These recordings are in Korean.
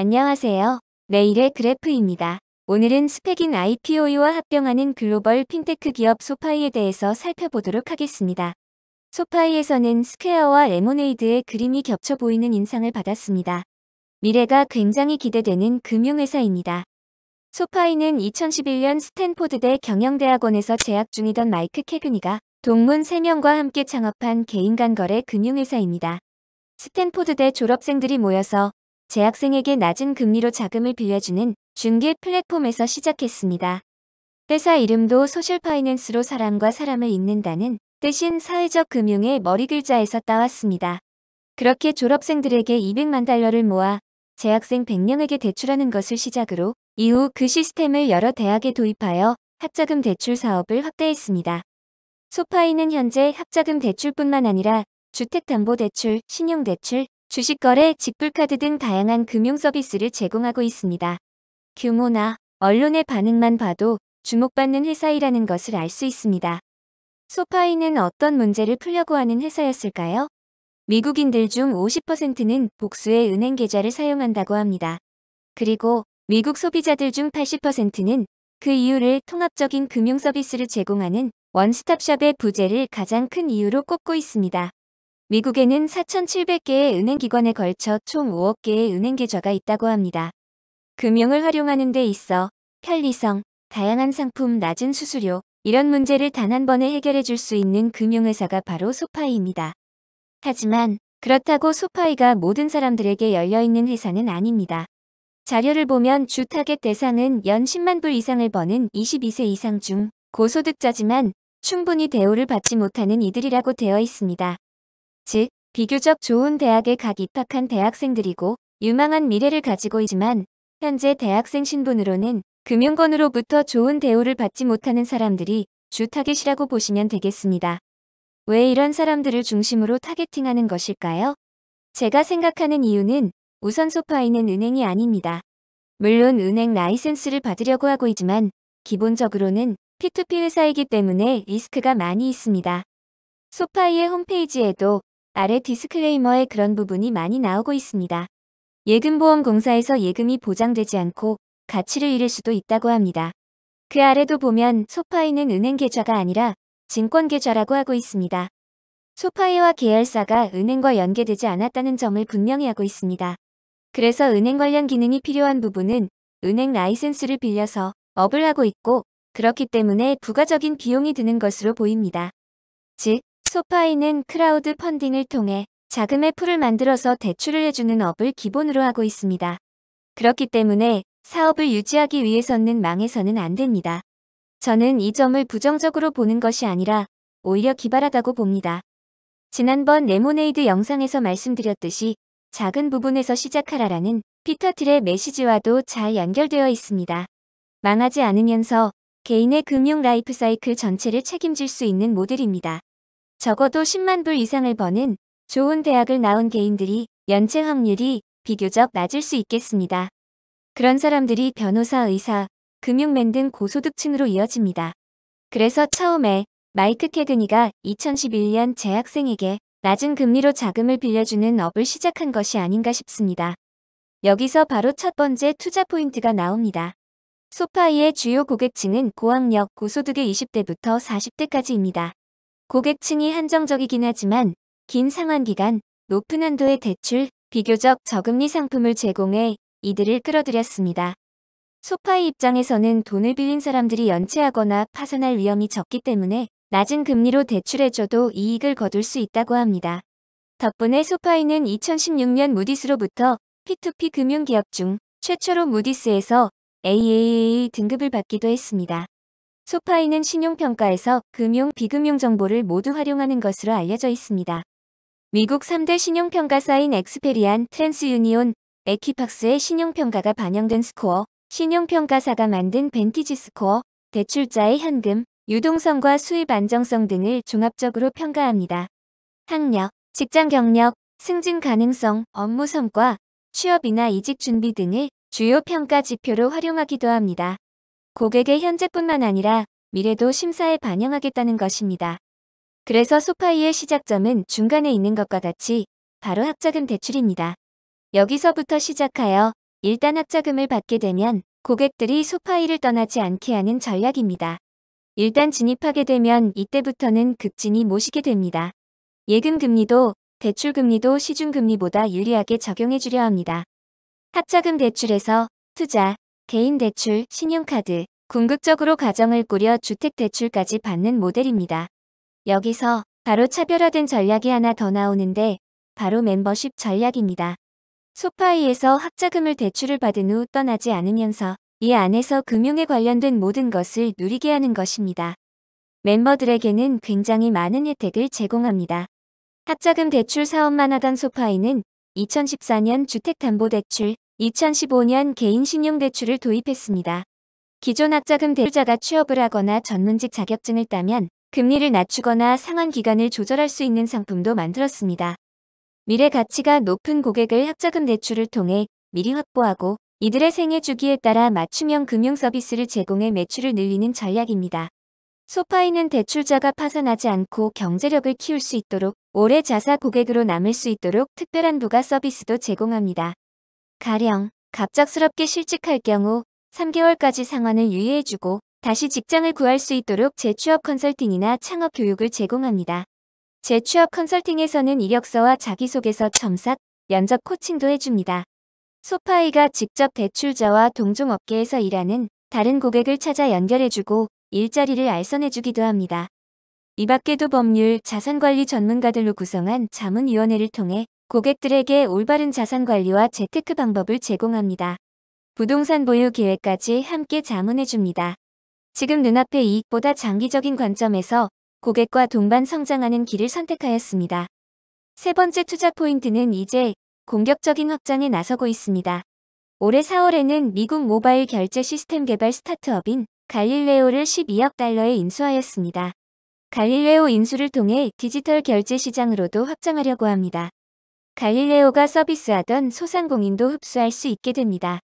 안녕하세요. 내일의 그래프입니다. 오늘은 스펙인 IPO와 합병하는 글로벌 핀테크 기업 소파이에 대해서 살펴보도록 하겠습니다. 소파이에서는 스퀘어와 레모네이드의 그림이 겹쳐 보이는 인상을 받았습니다. 미래가 굉장히 기대되는 금융회사입니다. 소파이는 2011년 스탠포드대 경영대학원에서 재학 중이던 마이크 캐그니가 동문 3명과 함께 창업한 개인 간거래 금융회사입니다. 스탠포드대 졸업생들이 모여서 재학생에게 낮은 금리로 자금을 빌려주는 중개 플랫폼에서 시작했습니다. 회사 이름도 소셜파이낸스로 사람과 사람을 잇는다는 뜻인 사회적 금융의 머리 글자에서 따왔습니다. 그렇게 졸업생들에게 200만 달러를 모아 재학생 100명에게 대출하는 것을 시작으로 이후 그 시스템을 여러 대학에 도입하여 학자금 대출 사업을 확대했습니다. 소파이는 현재 학자금 대출뿐만 아니라 주택담보대출, 신용대출, 주식거래, 직불카드 등 다양한 금융 서비스를 제공하고 있습니다. 규모나 언론의 반응만 봐도 주목받는 회사이라는 것을 알 수 있습니다. 소파이는 어떤 문제를 풀려고 하는 회사였을까요? 미국인들 중 50%는 복수의 은행 계좌를 사용한다고 합니다. 그리고 미국 소비자들 중 80%는 그 이유를 통합적인 금융 서비스를 제공하는 원스톱샵의 부재를 가장 큰 이유로 꼽고 있습니다. 미국에는 4,700개의 은행기관에 걸쳐 총 5억 개의 은행 계좌가 있다고 합니다. 금융을 활용하는 데 있어 편리성, 다양한 상품, 낮은 수수료, 이런 문제를 단 한 번에 해결해 줄 수 있는 금융회사가 바로 소파이입니다. 하지만 그렇다고 소파이가 모든 사람들에게 열려있는 회사는 아닙니다. 자료를 보면 주 타겟 대상은 연 10만 불 이상을 버는 22세 이상 중 고소득자지만 충분히 대우를 받지 못하는 이들이라고 되어 있습니다. 즉, 비교적 좋은 대학에 각 입학한 대학생들이고 유망한 미래를 가지고 있지만 현재 대학생 신분으로는 금융권으로부터 좋은 대우를 받지 못하는 사람들이 주 타겟이라고 보시면 되겠습니다. 왜 이런 사람들을 중심으로 타겟팅하는 것일까요? 제가 생각하는 이유는 우선 소파이는 은행이 아닙니다. 물론 은행 라이센스를 받으려고 하고 있지만 기본적으로는 P2P 회사이기 때문에 리스크가 많이 있습니다. 소파이의 홈페이지에도 아래 디스클레이머에 그런 부분이 많이 나오고 있습니다. 예금보험공사에서 예금이 보장되지 않고 가치를 잃을 수도 있다고 합니다. 그 아래도 보면 소파이는 은행 계좌가 아니라 증권 계좌라고 하고 있습니다. 소파이와 계열사가 은행과 연계되지 않았다는 점을 분명히 하고 있습니다. 그래서 은행 관련 기능이 필요한 부분은 은행 라이센스를 빌려서 업을 하고 있고 그렇기 때문에 부가적인 비용이 드는 것으로 보입니다. 즉, 소파이는 크라우드 펀딩을 통해 자금의 풀을 만들어서 대출을 해주는 업을 기본으로 하고 있습니다. 그렇기 때문에 사업을 유지하기 위해서는 망해서는 안 됩니다. 저는 이 점을 부정적으로 보는 것이 아니라 오히려 기발하다고 봅니다. 지난번 레모네이드 영상에서 말씀드렸듯이 작은 부분에서 시작하라라는 피터 틸의 메시지와도 잘 연결되어 있습니다. 망하지 않으면서 개인의 금융 라이프 사이클 전체를 책임질 수 있는 모델입니다. 적어도 10만 불 이상을 버는 좋은 대학을 나온 개인들이 연체 확률이 비교적 낮을 수 있겠습니다. 그런 사람들이 변호사, 의사, 금융맨 등 고소득층으로 이어집니다. 그래서 처음에 마이크 캐그니가 2011년 재학생에게 낮은 금리로 자금을 빌려주는 업을 시작한 것이 아닌가 싶습니다. 여기서 바로 첫 번째 투자 포인트가 나옵니다. 소파이의 주요 고객층은 고학력, 고소득의 20대부터 40대까지입니다. 고객층이 한정적이긴 하지만 긴 상환기간, 높은 한도의 대출, 비교적 저금리 상품을 제공해 이들을 끌어들였습니다. 소파이 입장에서는 돈을 빌린 사람들이 연체하거나 파산할 위험이 적기 때문에 낮은 금리로 대출해줘도 이익을 거둘 수 있다고 합니다. 덕분에 소파이는 2016년 무디스로부터 P2P 금융기업 중 최초로 무디스에서 AAA 등급을 받기도 했습니다. 소파이는 신용평가에서 금융, 비금융 정보를 모두 활용하는 것으로 알려져 있습니다. 미국 3대 신용평가사인 엑스페리안, 트랜스유니온, 에퀴팍스의 신용평가가 반영된 스코어, 신용평가사가 만든 벤티지 스코어, 대출자의 현금, 유동성과 수입 안정성 등을 종합적으로 평가합니다. 학력, 직장 경력, 승진 가능성, 업무 성과, 취업이나 이직 준비 등을 주요 평가 지표로 활용하기도 합니다. 고객의 현재뿐만 아니라 미래도 심사에 반영하겠다는 것입니다. 그래서 소파이의 시작점은 중간에 있는 것과 같이 바로 학자금 대출입니다. 여기서부터 시작하여 일단 학자금을 받게 되면 고객들이 소파이를 떠나지 않게 하는 전략입니다. 일단 진입하게 되면 이때부터는 급진이 모시게 됩니다. 예금 금리도 대출 금리도 시중 금리보다 유리하게 적용해 주려 합니다. 학자금 대출에서 투자, 개인 대출, 신용카드, 궁극적으로 가정을 꾸려 주택 대출까지 받는 모델입니다. 여기서 바로 차별화된 전략이 하나 더 나오는데 바로 멤버십 전략입니다. 소파이에서 학자금을 대출을 받은 후 떠나지 않으면서 이 안에서 금융에 관련된 모든 것을 누리게 하는 것입니다. 멤버들에게는 굉장히 많은 혜택을 제공합니다. 학자금 대출 사업만 하던 소파이는 2014년 주택담보대출, 2015년 개인신용대출을 도입했습니다. 기존 학자금 대출자가 취업을 하거나 전문직 자격증을 따면 금리를 낮추거나 상환 기간을 조절할 수 있는 상품도 만들었습니다. 미래 가치가 높은 고객을 학자금 대출을 통해 미리 확보하고 이들의 생애 주기에 따라 맞춤형 금융 서비스를 제공해 매출을 늘리는 전략입니다. 소파이는 대출자가 파산하지 않고 경제력을 키울 수 있도록 오래 자사 고객으로 남을 수 있도록 특별한 부가 서비스도 제공합니다. 가령 갑작스럽게 실직할 경우 3개월까지 상환을 유예해주고 다시 직장을 구할 수 있도록 재취업 컨설팅이나 창업 교육을 제공합니다. 재취업 컨설팅에서는 이력서와 자기소개서 첨삭, 면접 코칭도 해줍니다. 소파이가 직접 대출자와 동종업계에서 일하는 다른 고객을 찾아 연결해주고 일자리를 알선해주기도 합니다. 이 밖에도 법률, 자산관리 전문가들로 구성한 자문위원회를 통해 고객들에게 올바른 자산관리와 재테크 방법을 제공합니다. 부동산 보유 계획까지 함께 자문해줍니다. 지금 눈앞의 이익보다 장기적인 관점에서 고객과 동반 성장하는 길을 선택하였습니다. 세 번째 투자 포인트는 이제 공격적인 확장에 나서고 있습니다. 올해 4월에는 미국 모바일 결제 시스템 개발 스타트업인 갈릴레오를 12억 달러에 인수하였습니다. 갈릴레오 인수를 통해 디지털 결제 시장으로도 확장하려고 합니다. 갈릴레오가 서비스하던 소상공인도 흡수할 수 있게 됩니다.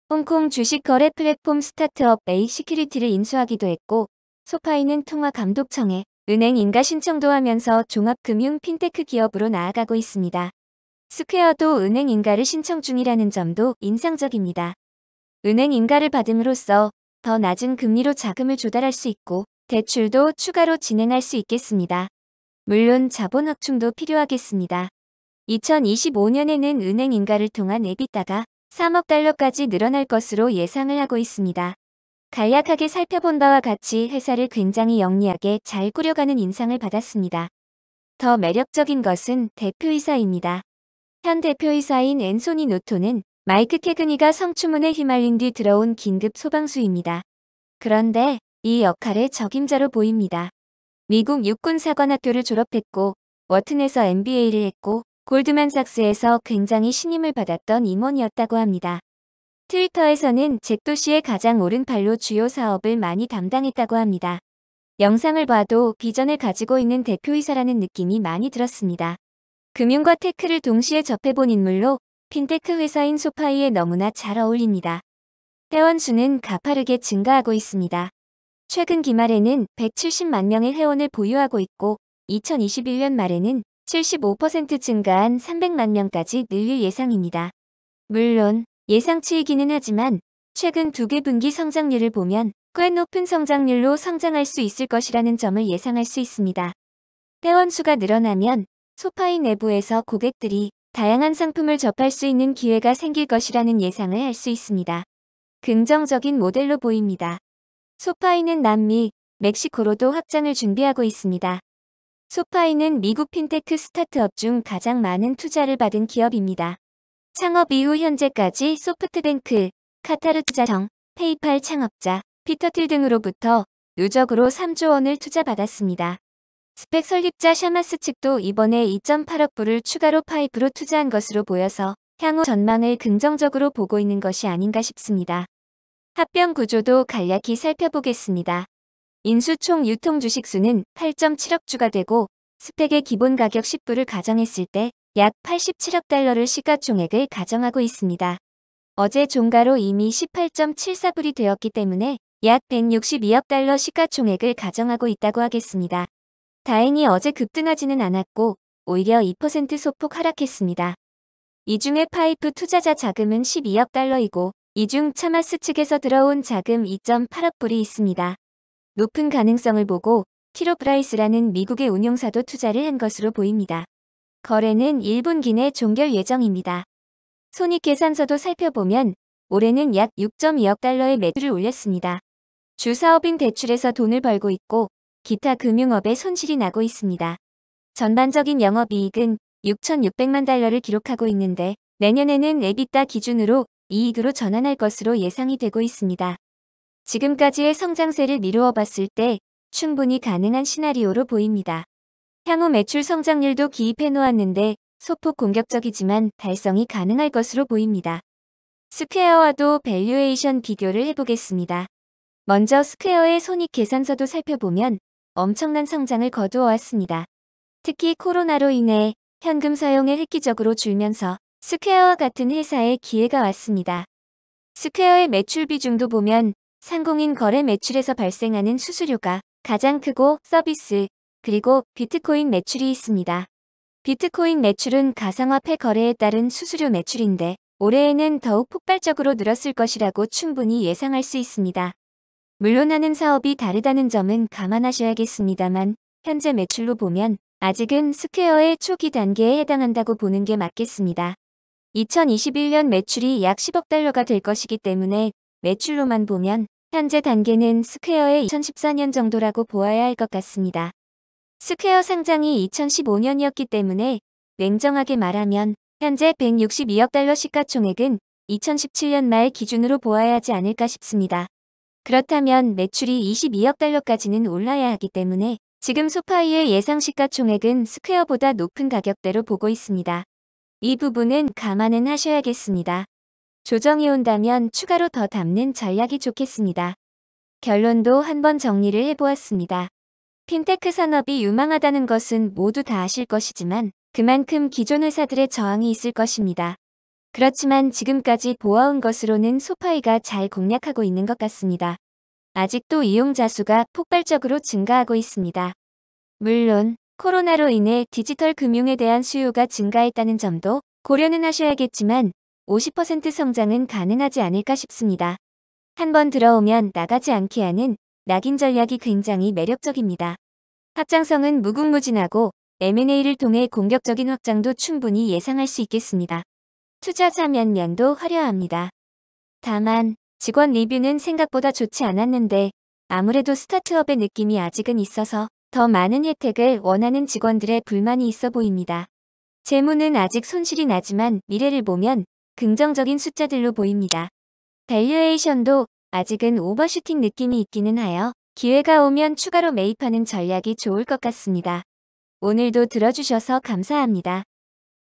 홍콩 주식 거래 플랫폼 스타트업 A 시큐리티를 인수하기도 했고, 소파이는 통화감독청에 은행 인가 신청도 하면서 종합금융 핀테크 기업으로 나아가고 있습니다. 스퀘어도 은행 인가를 신청 중이라는 점도 인상적입니다. 은행 인가를 받음으로써 더 낮은 금리로 자금을 조달할 수 있고 대출도 추가로 진행할 수 있겠습니다. 물론 자본 확충도 필요하겠습니다. 2025년에는 은행 인가를 통한 에비타가 3억 달러까지 늘어날 것으로 예상을 하고 있습니다. 간략하게 살펴본 바와 같이 회사를 굉장히 영리하게 잘 꾸려가는 인상을 받았습니다. 더 매력적인 것은 대표이사입니다. 현 대표이사인 앤소니 노토는 마이크 캐그니가 성추문에 휘말린 뒤 들어온 긴급 소방수입니다. 그런데 이 역할에 적임자로 보입니다. 미국 육군사관학교를 졸업했고 워튼에서 MBA를 했고 골드만삭스에서 굉장히 신임을 받았던 임원이었다고 합니다. 트위터에서는 잭도시의 가장 오른팔로 주요 사업을 많이 담당했다고 합니다. 영상을 봐도 비전을 가지고 있는 대표이사라는 느낌이 많이 들었습니다. 금융과 테크를 동시에 접해본 인물로 핀테크 회사인 소파이에 너무나 잘 어울립니다. 회원 수는 가파르게 증가하고 있습니다. 최근 기말에는 170만 명의 회원을 보유하고 있고 2021년 말에는 75% 증가한 300만 명까지 늘릴 예상입니다. 물론 예상치이기는 하지만 최근 2개 분기 성장률을 보면 꽤 높은 성장률로 성장할 수 있을 것이라는 점을 예상할 수 있습니다. 회원 수가 늘어나면 소파이 내부에서 고객들이 다양한 상품을 접할 수 있는 기회가 생길 것이라는 예상을 할 수 있습니다. 긍정적인 모델로 보입니다. 소파이는 남미, 멕시코로도 확장을 준비하고 있습니다. 소파이는 미국 핀테크 스타트업 중 가장 많은 투자를 받은 기업입니다. 창업 이후 현재까지 소프트뱅크, 카타르투자청, 페이팔 창업자, 피터틸 등으로부터 누적으로 3조 원을 투자받았습니다. 스펙 설립자 샤마스 측도 이번에 2.8억 불을 추가로 파이프로 투자한 것으로 보여서 향후 전망을 긍정적으로 보고 있는 것이 아닌가 싶습니다. 합병 구조도 간략히 살펴보겠습니다. 인수 총 유통 주식수는 8.7억 주가 되고 스펙의 기본 가격 10불을 가정했을 때 약 87억 달러를 시가총액을 가정하고 있습니다. 어제 종가로 이미 18.74불이 되었기 때문에 약 162억 달러 시가총액을 가정하고 있다고 하겠습니다. 다행히 어제 급등하지는 않았고 오히려 2% 소폭 하락했습니다. 이 중에 파이프 투자자 자금은 12억 달러이고 이 중 차마스 측에서 들어온 자금 2.8억 불이 있습니다. 높은 가능성을 보고 티로프라이스라는 미국의 운용사도 투자를 한 것으로 보입니다. 거래는 1분기 내 종결 예정입니다. 손익계산서도 살펴보면 올해는 약 6.2억 달러의 매출을 올렸습니다. 주 사업인 대출에서 돈을 벌고 있고 기타 금융업에 손실이 나고 있습니다. 전반적인 영업이익은 6,600만 달러를 기록하고 있는데 내년에는 에비타 기준으로 이익으로 전환할 것으로 예상이 되고 있습니다. 지금까지의 성장세를 미루어 봤을 때 충분히 가능한 시나리오로 보입니다. 향후 매출 성장률도 기입해 놓았는데 소폭 공격적이지만 달성이 가능할 것으로 보입니다. 스퀘어와도 밸류에이션 비교를 해보겠습니다. 먼저 스퀘어의 손익계산서도 살펴보면 엄청난 성장을 거두어 왔습니다. 특히 코로나로 인해 현금 사용이 획기적으로 줄면서 스퀘어와 같은 회사에 기회가 왔습니다. 스퀘어의 매출 비중도 보면 상공인 거래 매출에서 발생하는 수수료가 가장 크고 서비스, 그리고 비트코인 매출이 있습니다. 비트코인 매출은 가상화폐 거래에 따른 수수료 매출인데 올해에는 더욱 폭발적으로 늘었을 것이라고 충분히 예상할 수 있습니다. 물론 하는 사업이 다르다는 점은 감안하셔야겠습니다만 현재 매출로 보면 아직은 스퀘어의 초기 단계에 해당한다고 보는 게 맞겠습니다. 2021년 매출이 약 10억 달러가 될 것이기 때문에 매출로만 보면 현재 단계는 스퀘어의 2014년 정도라고 보아야 할 것 같습니다. 스퀘어 상장이 2015년이었기 때문에 냉정하게 말하면 현재 162억 달러 시가총액은 2017년 말 기준으로 보아야 하지 않을까 싶습니다. 그렇다면 매출이 22억 달러까지는 올라야 하기 때문에 지금 소파이의 예상 시가총액은 스퀘어보다 높은 가격대로 보고 있습니다. 이 부분은 감안은 하셔야겠습니다. 조정이 온다면 추가로 더 담는 전략이 좋겠습니다. 결론도 한번 정리를 해보았습니다. 핀테크 산업이 유망하다는 것은 모두 다 아실 것이지만 그만큼 기존 회사들의 저항이 있을 것입니다. 그렇지만 지금까지 보아온 것으로는 소파이가 잘 공략하고 있는 것 같습니다. 아직도 이용자 수가 폭발적으로 증가하고 있습니다. 물론 코로나로 인해 디지털 금융에 대한 수요가 증가했다는 점도 고려는 하셔야겠지만 50% 성장은 가능하지 않을까 싶습니다. 한번 들어오면 나가지 않게 하는 낙인 전략이 굉장히 매력적입니다. 확장성은 무궁무진하고 M&A를 통해 공격적인 확장도 충분히 예상할 수 있겠습니다. 투자 참여연도 화려합니다. 다만 직원 리뷰는 생각보다 좋지 않았는데 아무래도 스타트업의 느낌이 아직은 있어서 더 많은 혜택을 원하는 직원들의 불만이 있어 보입니다. 재무는 아직 손실이 나지만 미래를 보면 긍정적인 숫자들로 보입니다. 밸류에이션도 아직은 오버슈팅 느낌이 있기는 하여 기회가 오면 추가로 매입하는 전략이 좋을 것 같습니다. 오늘도 들어주셔서 감사합니다.